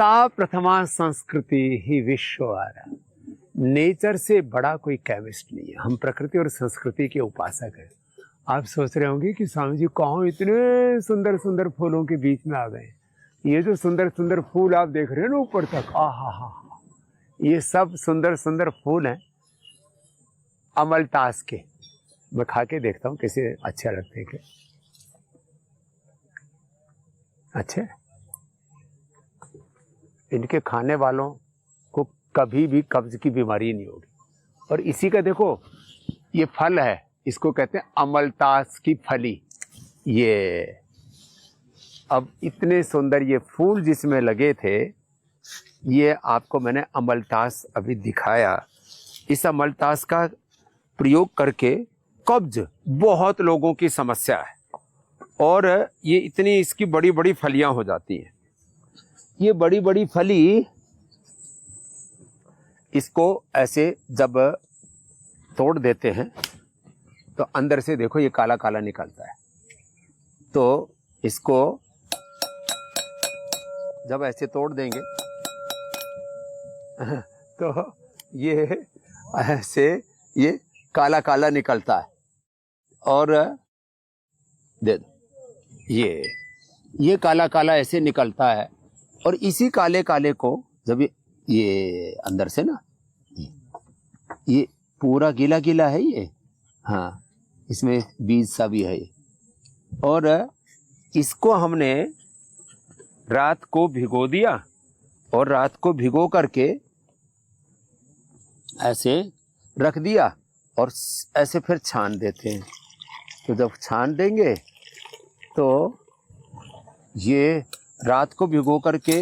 सा प्रथमा संस्कृति ही विश्ववारा। नेचर से बड़ा कोई केमिस्ट नहीं है। हम प्रकृति और संस्कृति के उपासक हैं। आप सोच रहे होंगे कि स्वामी जी कहाँ इतने सुंदर सुंदर फूलों के बीच में आ गए। ये जो सुंदर सुंदर फूल आप देख रहे हैं ना ऊपर तक, आहा, ये सब सुंदर सुंदर फूल हैं अमलतास के। मैं खा के देखता हूँ कैसे अच्छे लगते हैं। क्या अच्छे, इनके खाने वालों को कभी भी कब्ज की बीमारी नहीं होगी। और इसी का देखो ये फल है, इसको कहते हैं अमलतास की फली। ये अब इतने सुंदर ये फूल जिसमें लगे थे, ये आपको मैंने अमलतास अभी दिखाया। इस अमलतास का प्रयोग करके कब्ज बहुत लोगों की समस्या है, और ये इतनी इसकी बड़ी बड़ी फलियां हो जाती हैं। ये बड़ी बड़ी फली, इसको ऐसे जब तोड़ देते हैं तो अंदर से देखो ये काला काला निकलता है। तो इसको जब ऐसे तोड़ देंगे तो ये ऐसे ये काला काला निकलता है। और दे दो, ये काला काला ऐसे निकलता है। और इसी काले काले को जब ये अंदर से ना, ये पूरा गीला गीला है ये, हाँ, इसमें बीज सा भी है ये। और इसको हमने रात को भिगो दिया, और रात को भिगो करके ऐसे रख दिया, और ऐसे फिर छान देते हैं। तो जब छान देंगे तो ये रात को भिगो करके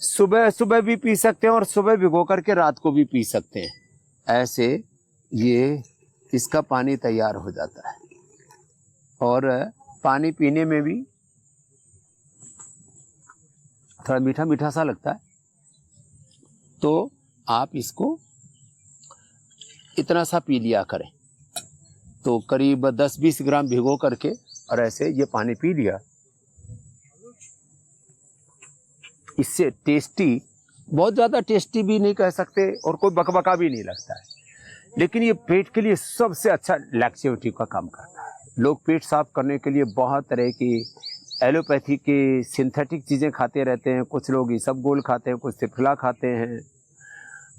सुबह सुबह भी पी सकते हैं, और सुबह भिगो करके रात को भी पी सकते हैं। ऐसे ये इसका पानी तैयार हो जाता है, और पानी पीने में भी थोड़ा मीठा मीठा सा लगता है। तो आप इसको इतना सा पी लिया करें। तो करीब 10-20 ग्राम भिगो करके और ऐसे ये पानी पी लिया। इससे टेस्टी, बहुत ज़्यादा टेस्टी भी नहीं कह सकते, और कोई बकबका भी नहीं लगता है, लेकिन ये पेट के लिए सबसे अच्छा लैक्सेटिव का काम करता है। लोग पेट साफ करने के लिए बहुत तरह की एलोपैथी की सिंथेटिक चीज़ें खाते रहते हैं। कुछ लोग इसबगोल खाते हैं, कुछ त्रिफला खाते हैं,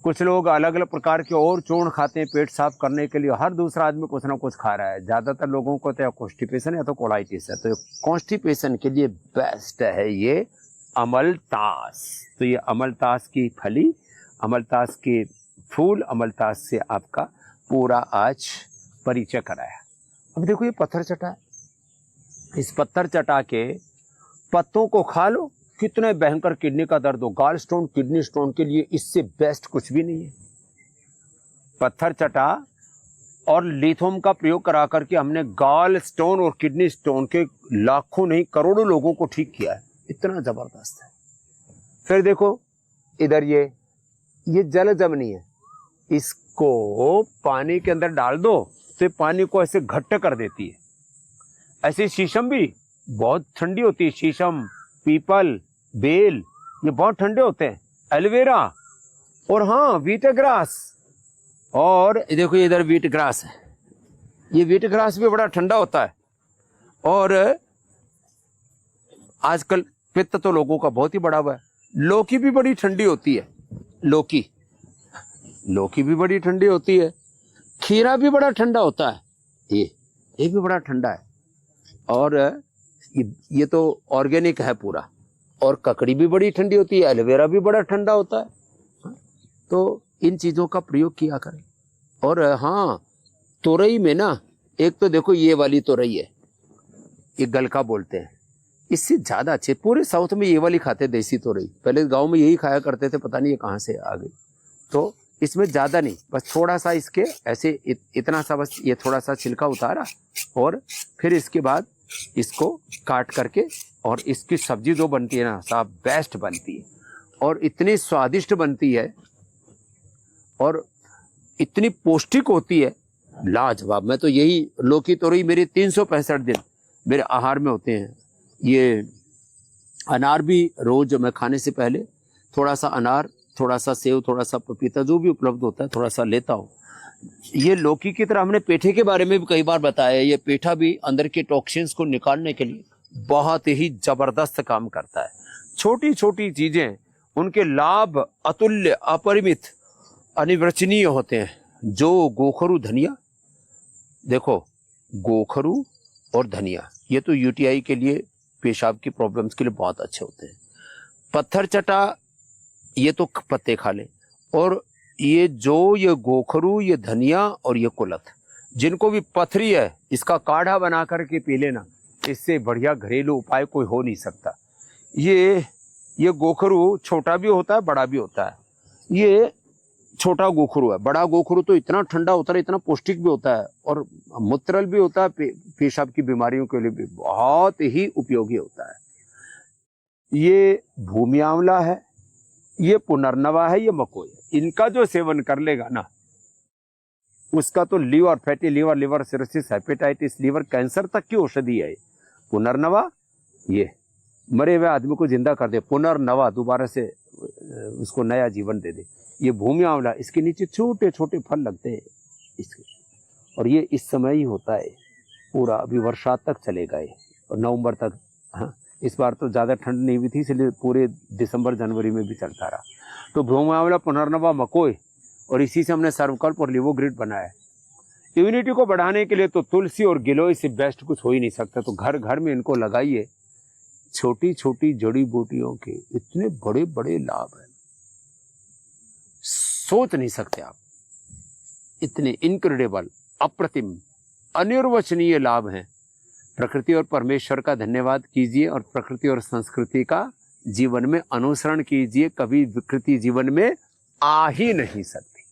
कुछ लोग अलग अलग प्रकार के और चूर्ण खाते हैं पेट साफ करने के लिए। हर दूसरा आदमी कुछ ना कुछ खा रहा है। ज़्यादातर लोगों को तो या कॉन्स्टिपेशन या तो कोलाइटिस है। तो कॉन्स्टिपेशन के लिए बेस्ट है ये अमलतास। तो ये अमलतास की फली, अमलतास के फूल, अमलतास से आपका पूरा आज परिचय कराया। अब देखो ये पत्थर चटा है। इस पत्थर चटा के पत्तों को खा लो, कितने भयंकर किडनी का दर्द हो, गाल स्टोन, किडनी स्टोन के लिए इससे बेस्ट कुछ भी नहीं है। पत्थर चटा और लिथोम का प्रयोग करा करके हमने गाल स्टोन और किडनी स्टोन के लाखों नहीं करोड़ों लोगों को ठीक किया है। इतना जबरदस्त है। फिर देखो इधर ये जल जमनी है, इसको पानी के अंदर डाल दो तो पानी को ऐसे घट्ट कर देती है। ऐसे शीशम भी बहुत ठंडी होती है। शीशम, पीपल, बेल, ये बहुत ठंडे होते हैं। एलोवेरा, और हाँ व्हीट ग्रास। और देखो इधर व्हीट ग्रास है। ये व्हीट ग्रास भी बड़ा ठंडा होता है। और आजकल पित्त तो लोगों का बहुत ही बढ़ा हुआ है। लौकी भी बड़ी ठंडी होती है। लौकी भी बड़ी ठंडी होती है। खीरा भी बड़ा ठंडा होता है। ये भी बड़ा ठंडा है। और ये तो ऑर्गेनिक है पूरा। और ककड़ी भी बड़ी ठंडी होती है। एलोवेरा भी बड़ा ठंडा होता है। तो इन चीज़ों का प्रयोग किया करें। और हाँ, तोरई में ना, एक तो देखो ये वाली तोरई है, ये गलका बोलते हैं। इससे ज़्यादा अच्छे पूरे साउथ में ये वाली खाते, देसी तोरई। पहले गांव में यही खाया करते थे, पता नहीं ये कहाँ से आ गई। तो इसमें ज़्यादा नहीं, बस थोड़ा सा इसके ऐसे इतना सा, बस ये थोड़ा सा छिलका उतारा, और फिर इसके बाद इसको काट करके, और इसकी सब्जी जो बनती है ना साहब, बेस्ट बनती है। और इतनी स्वादिष्ट बनती है, और इतनी पौष्टिक होती है, लाजवाब। मैं तो यही लौकी तोरई मेरी 365 दिन मेरे आहार में होते हैं। ये अनार भी रोज मैं खाने से पहले थोड़ा सा अनार, थोड़ा सा सेव, थोड़ा सा पपीता, जो भी उपलब्ध होता है थोड़ा सा लेता हूँ। ये लौकी की तरह हमने पेठे के बारे में भी कई बार बताया, ये पेठा भी अंदर के टॉक्सिन्स को निकालने के लिए बहुत ही जबरदस्त काम करता है। छोटी छोटी चीजें, उनके लाभ अतुल्य, अपरिमित, अनिर्वचनीय होते हैं। जो गोखरू धनिया, देखो गोखरू और धनिया ये तो यूटीआई के लिए, पेशाब की प्रॉब्लम्स के लिए बहुत अच्छे होते हैं। पत्थर चटा, ये तो पत्ते खा लें। और ये गोखरू, ये धनिया और ये कुलथ, जिनको भी पथरी है, इसका काढ़ा बना करके पी लेना, इससे बढ़िया घरेलू उपाय कोई हो नहीं सकता। ये गोखरू छोटा भी होता है, बड़ा भी होता है। ये छोटा गोखरू है, बड़ा गोखरू तो इतना ठंडा होता है, इतना पौष्टिक भी होता है और मूत्रल भी होता है, पेशाब की बीमारियों के लिए भी बहुत ही उपयोगी होता है। ये भूमि आंवला है, ये पुनर्नवा है, ये मकोई है। इनका जो सेवन कर लेगा ना, उसका तो liver, fatty liver, liver cirrhosis, hepatitis, liver cancer तक की औषधि है। पुनर्नवा ये मरे हुए आदमी को जिंदा कर दे, पुनर्नवा दोबारा से उसको नया जीवन दे दे। ये भूमि आंवला, इसके नीचे छोटे छोटे फल लगते हैं इसके, और ये इस समय ही होता है पूरा, अभी वर्षात तक चलेगा ये, और नवंबर तक। हाँ, इस बार तो ज़्यादा ठंड नहीं हुई थी, इसलिए पूरे दिसंबर जनवरी में भी चलता रहा। तो भूमि आंवला, पुनर्नवा, मकोई, और इसी से हमने सर्वकल्प और लिवोग्रिड बनाया। इम्यूनिटी को बढ़ाने के लिए तो तुलसी और गिलोय से बेस्ट कुछ हो ही नहीं सकता। तो घर घर में इनको लगाइए। छोटी छोटी जड़ी बूटियों के इतने बड़े बड़े लाभ हैं, सोच नहीं सकते आप। इतने इनक्रेडिबल, अप्रतिम, अनिर्वचनीय लाभ हैं। प्रकृति और परमेश्वर का धन्यवाद कीजिए और प्रकृति और संस्कृति का जीवन में अनुसरण कीजिए। कभी विकृति जीवन में आ ही नहीं सकती।